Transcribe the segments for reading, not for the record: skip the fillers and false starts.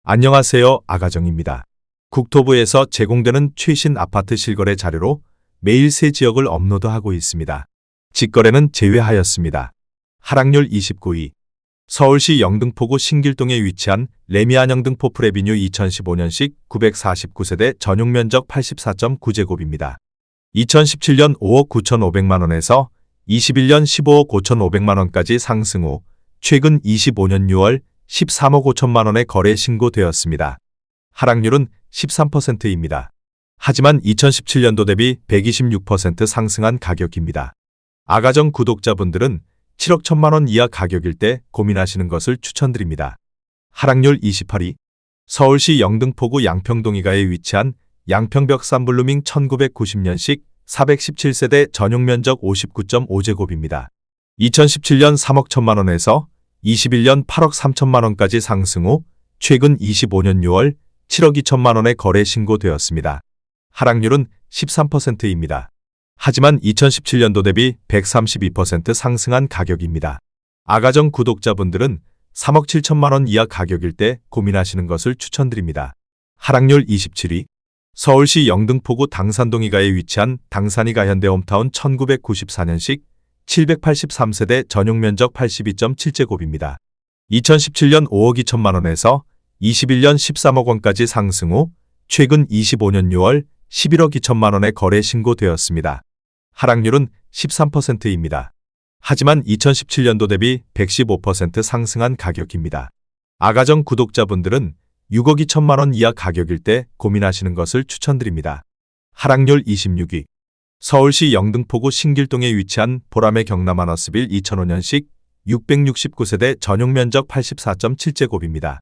안녕하세요. 아가정입니다. 국토부에서 제공되는 최신 아파트 실거래 자료로 매일 새 지역을 업로드하고 있습니다. 직거래는 제외하였습니다. 하락률 29위. 서울시 영등포구 신길동에 위치한 레미안영등포 프레비뉴 2015년식 949세대 전용면적 84.9제곱입니다. 2017년 5억 9,500만원에서 21년 15억 5,500만원까지 상승 후 최근 25년 6월 13억 5천만 원에 거래 신고되었습니다. 하락률은 13%입니다. 하지만 2017년도 대비 126% 상승한 가격입니다. 아가정 구독자분들은 7억 1천만 원 이하 가격일 때 고민하시는 것을 추천드립니다. 하락률 28위. 서울시 영등포구 양평동이가에 위치한 양평벽 산블루밍 1990년식 417세대 전용면적 59.5제곱입니다. 2017년 3억 1천만 원에서 21년 8억 3천만 원까지 상승 후 최근 25년 6월 7억 2천만 원에 거래 신고되었습니다. 하락률은 13%입니다. 하지만 2017년도 대비 132% 상승한 가격입니다. 아가정 구독자분들은 3억 7천만 원 이하 가격일 때 고민하시는 것을 추천드립니다. 하락률 27위. 서울시 영등포구 당산동이가에 위치한 당산이가 현대홈타운 1994년식 783세대 전용면적 82.7제곱입니다. 2017년 5억 2천만 원에서 21년 13억 원까지 상승 후 최근 25년 6월 11억 2천만 원에 거래 신고되었습니다. 하락률은 13%입니다. 하지만 2017년도 대비 115% 상승한 가격입니다. 아가정 구독자분들은 6억 2천만 원 이하 가격일 때 고민하시는 것을 추천드립니다. 하락률 26위. 서울시 영등포구 신길동에 위치한 보라매 경남하너스빌 2005년식 669세대 전용면적 84.7제곱입니다.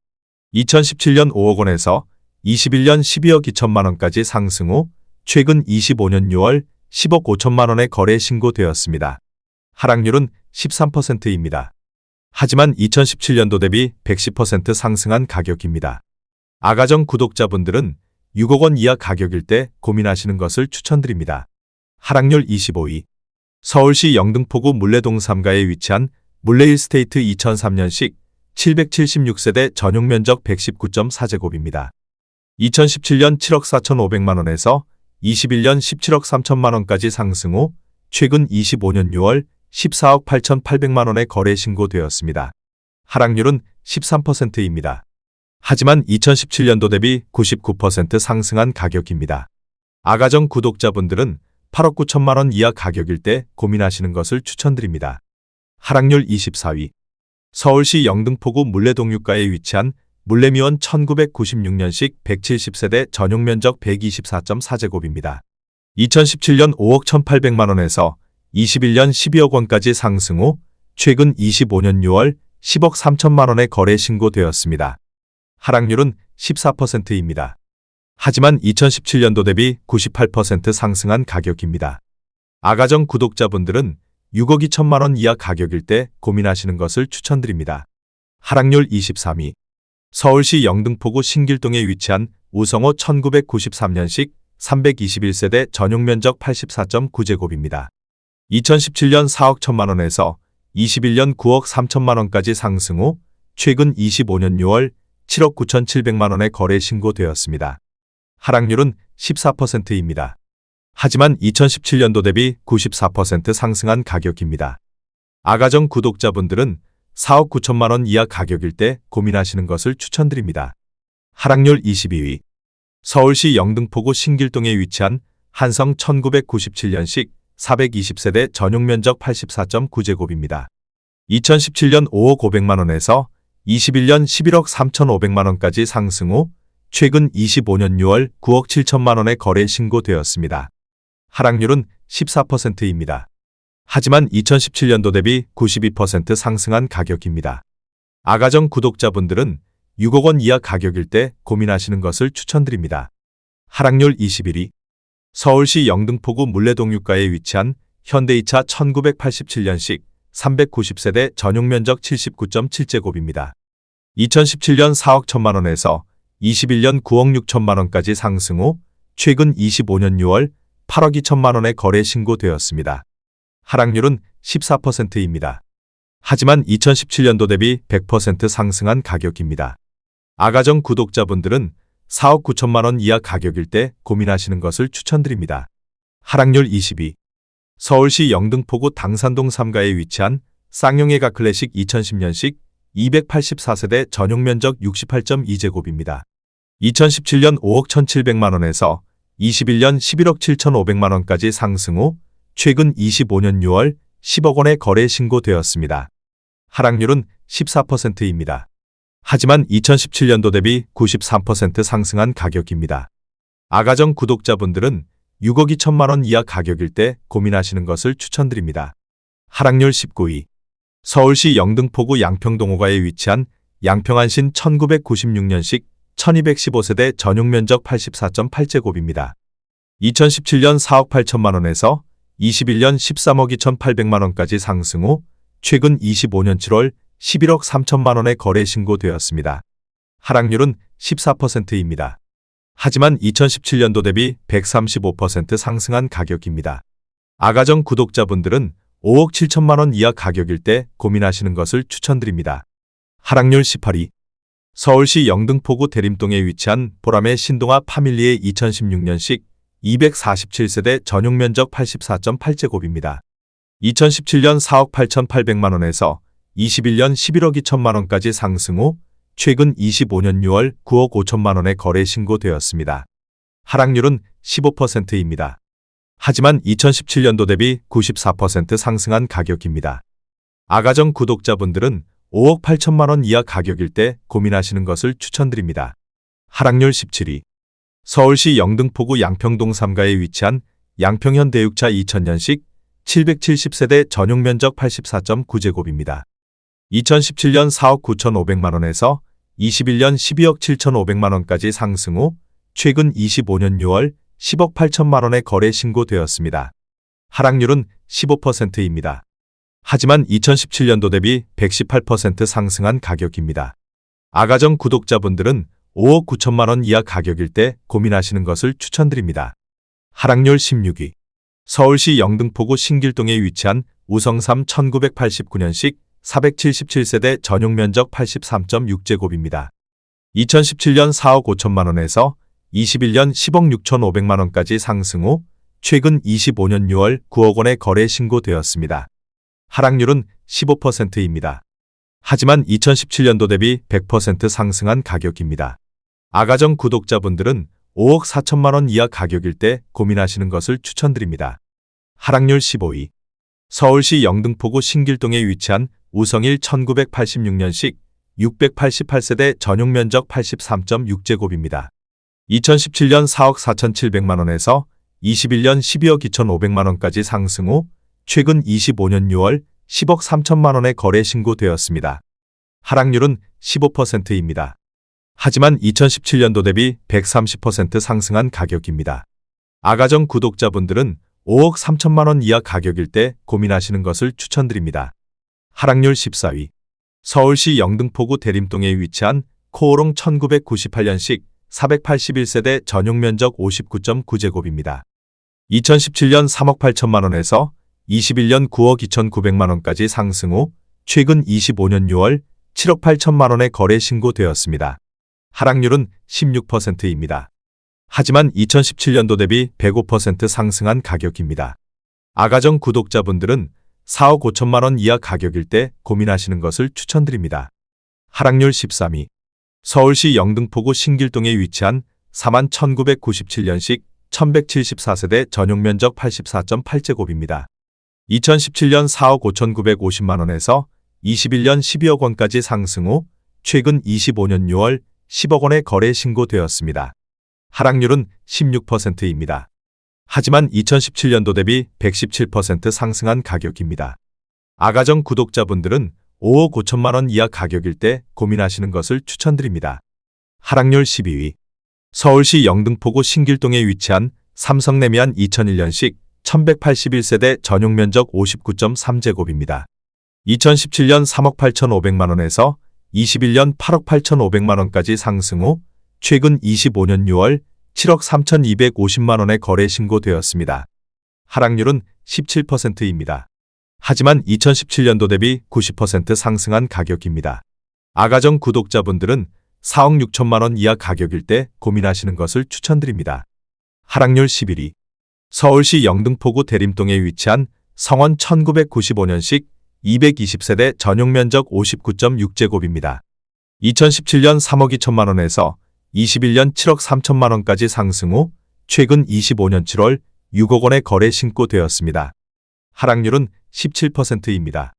2017년 5억 원에서 21년 12억 2천만 원까지 상승 후 최근 25년 6월 10억 5천만 원에 거래 신고되었습니다. 하락률은 13%입니다. 하지만 2017년도 대비 110% 상승한 가격입니다. 아가정 구독자분들은 6억 원 이하 가격일 때 고민하시는 것을 추천드립니다. 하락률 25위. 서울시 영등포구 물레동 3가에 위치한 물레일스테이트 2003년식 776세대 전용면적 119.4제곱입니다. 2017년 7억 4,500만 원에서 21년 17억 3천만 원까지 상승 후 최근 25년 6월 14억 8,800만 원에 거래 신고되었습니다. 하락률은 13%입니다. 하지만 2017년도 대비 99% 상승한 가격입니다. 아가정 구독자분들은 8억 9천만 원 이하 가격일 때 고민하시는 것을 추천드립니다. 하락률 24위. 서울시 영등포구 물레동 6가에 위치한 물레미원 1996년식 170세대 전용면적 124.4제곱입니다. 2017년 5억 1,800만 원에서 21년 12억 원까지 상승 후 최근 25년 6월 10억 3천만 원에 거래 신고되었습니다. 하락률은 14%입니다. 하지만 2017년도 대비 98% 상승한 가격입니다. 아가정 구독자분들은 6억 2천만 원 이하 가격일 때 고민하시는 것을 추천드립니다. 하락률 23위. 서울시 영등포구 신길동에 위치한 우성호 1993년식 321세대 전용면적 84.9제곱입니다. 2017년 4억 1천만 원에서 21년 9억 3천만 원까지 상승 후 최근 25년 6월 7억 9,700만 원에 거래 신고되었습니다. 하락률은 14%입니다. 하지만 2017년도 대비 94% 상승한 가격입니다. 아가정 구독자분들은 4억 9천만 원 이하 가격일 때 고민하시는 것을 추천드립니다. 하락률 22위. 서울시 영등포구 신길동에 위치한 한성 1997년식 420세대 전용면적 84.9제곱입니다. 2017년 5억 500만 원에서 21년 11억 3,500만 원까지 상승 후 최근 25년 6월 9억 7천만 원에 거래 신고되었습니다. 하락률은 14%입니다. 하지만 2017년도 대비 92% 상승한 가격입니다. 아가정 구독자분들은 6억 원 이하 가격일 때 고민하시는 것을 추천드립니다. 하락률 21위. 서울시 영등포구 물레동 6가에 위치한 현대이차 1987년식 390세대 전용면적 79.7제곱입니다. 2017년 4억 1천만 원에서 21년 9억 6천만 원까지 상승 후 최근 25년 6월 8억 2천만 원에 거래 신고되었습니다. 하락률은 14%입니다. 하지만 2017년도 대비 100% 상승한 가격입니다. 아가정 구독자분들은 4억 9천만 원 이하 가격일 때 고민하시는 것을 추천드립니다. 하락률 22. 서울시 영등포구 당산동 3가에 위치한 쌍용예가 클래식 2010년식 284세대 전용 면적 68.2제곱입니다. 2017년 5억 1,700만 원에서 21년 11억 7,500만 원까지 상승 후 최근 25년 6월 10억 원에 거래 신고되었습니다. 하락률은 14%입니다. 하지만 2017년도 대비 93% 상승한 가격입니다. 아가정 구독자분들은 6억 2천만 원 이하 가격일 때 고민하시는 것을 추천드립니다. 하락률 19위. 서울시 영등포구 양평동 5가에 위치한 양평안신 1996년식 1215세대 전용 면적 84.8제곱입니다. 2017년 4억 8천만 원에서 21년 13억 2,800만 원까지 상승 후 최근 25년 7월 11억 3천만 원에 거래 신고되었습니다. 하락률은 14%입니다. 하지만 2017년도 대비 135% 상승한 가격입니다. 아가정 구독자분들은 5억 7천만 원 이하 가격일 때 고민하시는 것을 추천드립니다. 하락률 18위. 서울시 영등포구 대림동에 위치한 보람의 신동아 파밀리의 2016년식 247세대 전용 면적 84.8제곱입니다. 2017년 4억 8,800만 원에서 21년 11억 2천만 원까지 상승 후 최근 25년 6월 9억 5천만 원에 거래 신고되었습니다. 하락률은 15%입니다. 하지만 2017년도 대비 94% 상승한 가격입니다. 아가정 구독자분들은 5억 8천만 원 이하 가격일 때 고민하시는 것을 추천드립니다. 하락률 17위. 서울시 영등포구 양평동 3가에 위치한 양평현대육차 2000년식 770세대 전용 면적 84.9제곱입니다. 2017년 4억 9,500만 원에서 21년 12억 7,500만 원까지 상승 후 최근 25년 6월 10억 8천만 원에 거래 신고되었습니다. 하락률은 15%입니다. 하지만 2017년도 대비 118% 상승한 가격입니다. 아가정 구독자분들은 5억 9천만 원 이하 가격일 때 고민하시는 것을 추천드립니다. 하락률 16위. 서울시 영등포구 신길동에 위치한 우성삼 1989년식 477세대 전용 면적 83.6제곱입니다. 2017년 4억 5천만 원에서 21년 10억 6,500만 원까지 상승 후 최근 25년 6월 9억 원에 거래 신고되었습니다. 하락률은 15%입니다. 하지만 2017년도 대비 100% 상승한 가격입니다. 아가정 구독자분들은 5억 4천만 원 이하 가격일 때 고민하시는 것을 추천드립니다. 하락률 15위. 서울시 영등포구 신길동에 위치한 우성일 1986년식 688세대 전용 면적 83.6제곱입니다. 2017년 4억 4,700만 원에서 21년 12억 2,500만 원까지 상승 후 최근 25년 6월 10억 3천만 원에 거래 신고되었습니다. 하락률은 15%입니다. 하지만 2017년도 대비 130% 상승한 가격입니다. 아가정 구독자분들은 5억 3천만 원 이하 가격일 때 고민하시는 것을 추천드립니다. 하락률 14위. 서울시 영등포구 대림동에 위치한 코오롱 1998년식 481세대 전용 면적 59.9제곱입니다. 2017년 3억 8천만 원에서 21년 9억 2,900만 원까지 상승 후 최근 25년 6월 7억 8천만 원에 거래 신고되었습니다. 하락률은 16%입니다. 하지만 2017년도 대비 105% 상승한 가격입니다. 아가정 구독자분들은 4억 5천만 원 이하 가격일 때 고민하시는 것을 추천드립니다. 하락률 13위. 서울시 영등포구 신길동에 위치한 41,997년식 1174세대 전용 면적 84.8제곱입니다. 2017년 4억 5,950만 원에서 21년 12억 원까지 상승 후 최근 25년 6월 10억 원에 거래 신고되었습니다. 하락률은 16%입니다. 하지만 2017년도 대비 117% 상승한 가격입니다. 아가정 구독자분들은 5억 5천만 원 이하 가격일 때 고민하시는 것을 추천드립니다. 하락률 12위. 서울시 영등포구 신길동에 위치한 삼성레미안 2001년식 1181세대 전용 면적 59.3제곱입니다. 2017년 3억 8,500만 원에서 21년 8억 8,500만 원까지 상승 후 최근 25년 6월 7억 3,250만 원에 거래 신고되었습니다. 하락률은 17%입니다. 하지만 2017년도 대비 90% 상승한 가격입니다. 아가정 구독자분들은 4억 6천만 원 이하 가격일 때 고민하시는 것을 추천드립니다. 하락률 11위. 서울시 영등포구 대림동에 위치한 성원 1995년식 220세대 전용 면적 59.6제곱입니다. 2017년 3억 2천만 원에서 21년 7억 3천만 원까지 상승 후 최근 25년 7월 6억 원에 거래 신고되었습니다. 하락률은 17%입니다.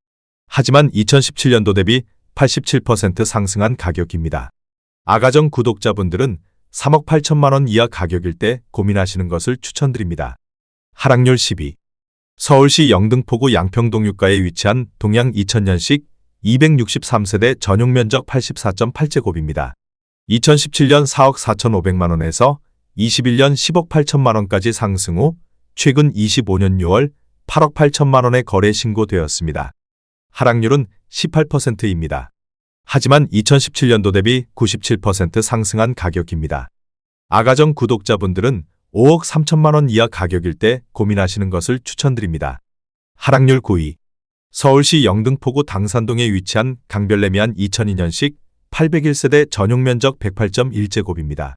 하지만 2017년도 대비 87% 상승한 가격입니다. 아가정 구독자분들은 3억 8천만 원 이하 가격일 때 고민하시는 것을 추천드립니다. 하락률 12. 서울시 영등포구 양평동유가에 위치한 동양 2000년식 263세대 전용 면적 84.8제곱입니다. 2017년 4억 4,500만 원에서 21년 10억 8천만 원까지 상승 후 최근 25년 6월 8억 8천만 원에 거래 신고되었습니다. 하락률은 18%입니다. 하지만 2017년도 대비 97% 상승한 가격입니다. 아가정 구독자분들은 5억 3천만 원 이하 가격일 때 고민하시는 것을 추천드립니다. 하락률 9위. 서울시 영등포구 당산동에 위치한 강별레미안 2002년식 801세대 전용 면적 108.1제곱입니다.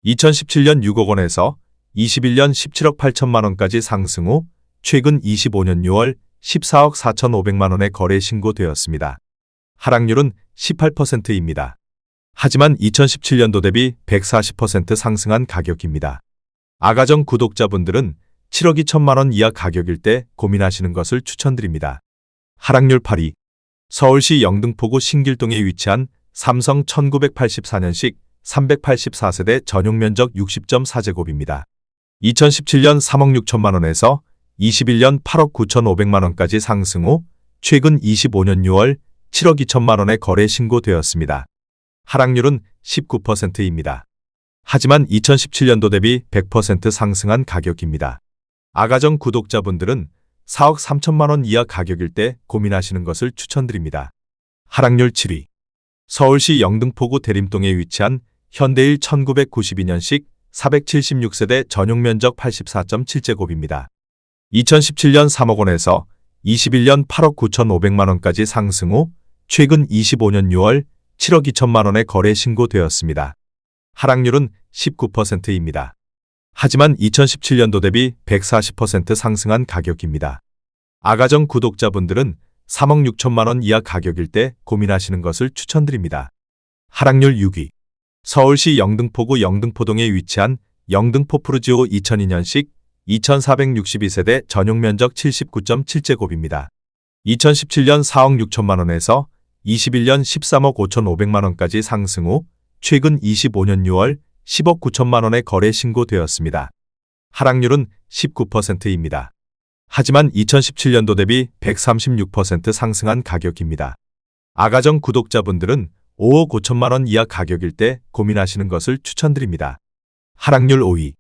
2017년 6억 원에서 21년 17억 8천만 원까지 상승 후 최근 25년 6월 14억 4,500만 원에 거래 신고되었습니다. 하락률은 18%입니다. 하지만 2017년도 대비 140% 상승한 가격입니다. 아가정 구독자분들은 7억 2천만 원 이하 가격일 때 고민하시는 것을 추천드립니다. 하락률 8위. 서울시 영등포구 신길동에 위치한 삼성 1984년식 384세대 전용 면적 60.4제곱입니다. 2017년 3억 6천만 원에서 21년 8억 9,500만 원까지 상승 후 최근 25년 6월 7억 2천만 원에 거래 신고되었습니다. 하락률은 19%입니다. 하지만 2017년도 대비 100% 상승한 가격입니다. 아가정 구독자분들은 4억 3천만 원 이하 가격일 때 고민하시는 것을 추천드립니다. 하락률 7위. 서울시 영등포구 대림동에 위치한 현대일 1992년식 476세대 전용 면적 84.7제곱입니다. 2017년 3억 원에서 21년 8억 9,500만 원까지 상승 후 최근 25년 6월 7억 2천만 원에 거래 신고되었습니다. 하락률은 19%입니다. 하지만 2017년도 대비 140% 상승한 가격입니다. 아가정 구독자분들은 3억 6천만 원 이하 가격일 때 고민하시는 것을 추천드립니다. 하락률 6위. 서울시 영등포구 영등포동에 위치한 영등포 푸르지오 2002년식 2462세대 전용 면적 79.7제곱입니다. 2017년 4억 6천만 원에서 21년 13억 5,500만 원까지 상승 후 최근 25년 6월 10억 9천만 원에 거래 신고되었습니다. 하락률은 19%입니다. 하지만 2017년도 대비 136% 상승한 가격입니다. 아가정 구독자분들은 5억 5천만 원 이하 가격일 때 고민하시는 것을 추천드립니다. 하락률 5위.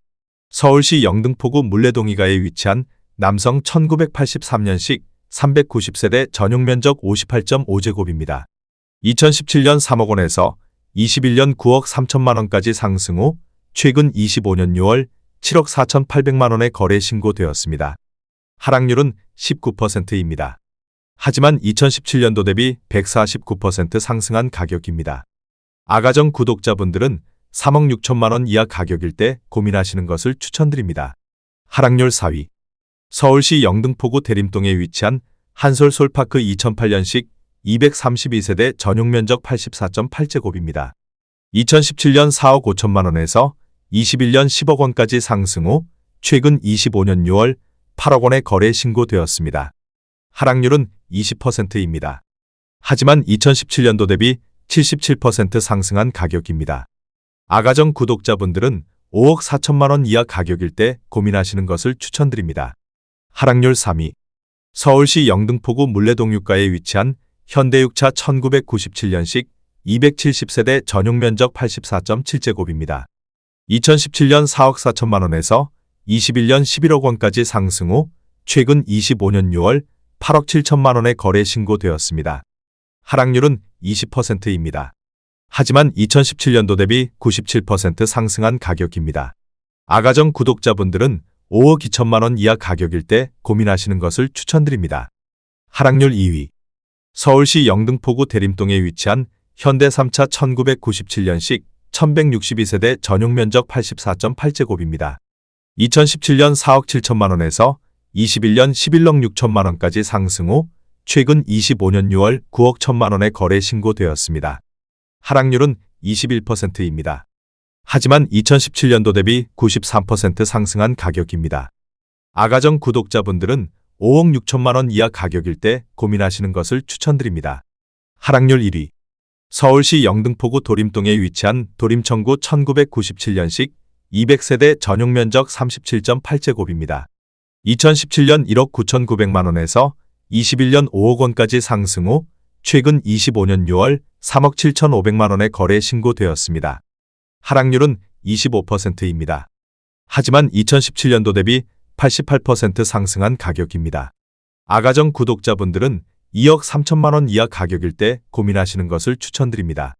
서울시 영등포구 물레동이가에 위치한 남성 1983년식 390세대 전용 면적 58.5제곱입니다. 2017년 3억 원에서 21년 9억 3천만 원까지 상승 후 최근 25년 6월 7억 4,800만 원에 거래 신고되었습니다. 하락률은 19%입니다. 하지만 2017년도 대비 149% 상승한 가격입니다. 아가정 구독자분들은 3억 6천만 원 이하 가격일 때 고민하시는 것을 추천드립니다. 하락률 4위. 서울시 영등포구 대림동에 위치한 한솔 솔파크 2008년식 232세대 전용 면적 84.8제곱입니다. 2017년 4억 5천만 원에서 21년 10억 원까지 상승 후 최근 25년 6월 8억 원에 거래 신고되었습니다. 하락률은 20%입니다. 하지만 2017년도 대비 77% 상승한 가격입니다. 아가정 구독자분들은 5억 4천만 원 이하 가격일 때 고민하시는 것을 추천드립니다. 하락률 3위. 서울시 영등포구 물레동유가에 위치한 현대육차 1997년식 270세대 전용 면적 84.7제곱입니다. 2017년 4억 4천만 원에서 21년 11억 원까지 상승 후 최근 25년 6월 8억 7천만 원에 거래 신고되었습니다. 하락률은 20%입니다. 하지만 2017년도 대비 97% 상승한 가격입니다. 아가정 구독자분들은 5억 2천만 원 이하 가격일 때 고민하시는 것을 추천드립니다. 하락률 2위. 서울시 영등포구 대림동에 위치한 현대 3차 1997년식 1162세대 전용 면적 84.8제곱입니다. 2017년 4억 7천만 원에서 21년 11억 6천만 원까지 상승 후 최근 25년 6월 9억 1천만 원에 거래 신고되었습니다. 하락률은 21%입니다. 하지만 2017년도 대비 93% 상승한 가격입니다. 아가정 구독자분들은 5억 6천만 원 이하 가격일 때 고민하시는 것을 추천드립니다. 하락률 1위. 서울시 영등포구 도림동에 위치한 도림청구 1997년식 200세대 전용 면적 37.8제곱입니다. 2017년 1억 9,900만 원에서 21년 5억 원까지 상승 후 최근 25년 6월 3억 7,500만 원에 거래 신고되었습니다. 하락률은 25%입니다. 하지만 2017년도 대비 88% 상승한 가격입니다. 아가정 구독자분들은 2억 3천만 원 이하 가격일 때 고민하시는 것을 추천드립니다.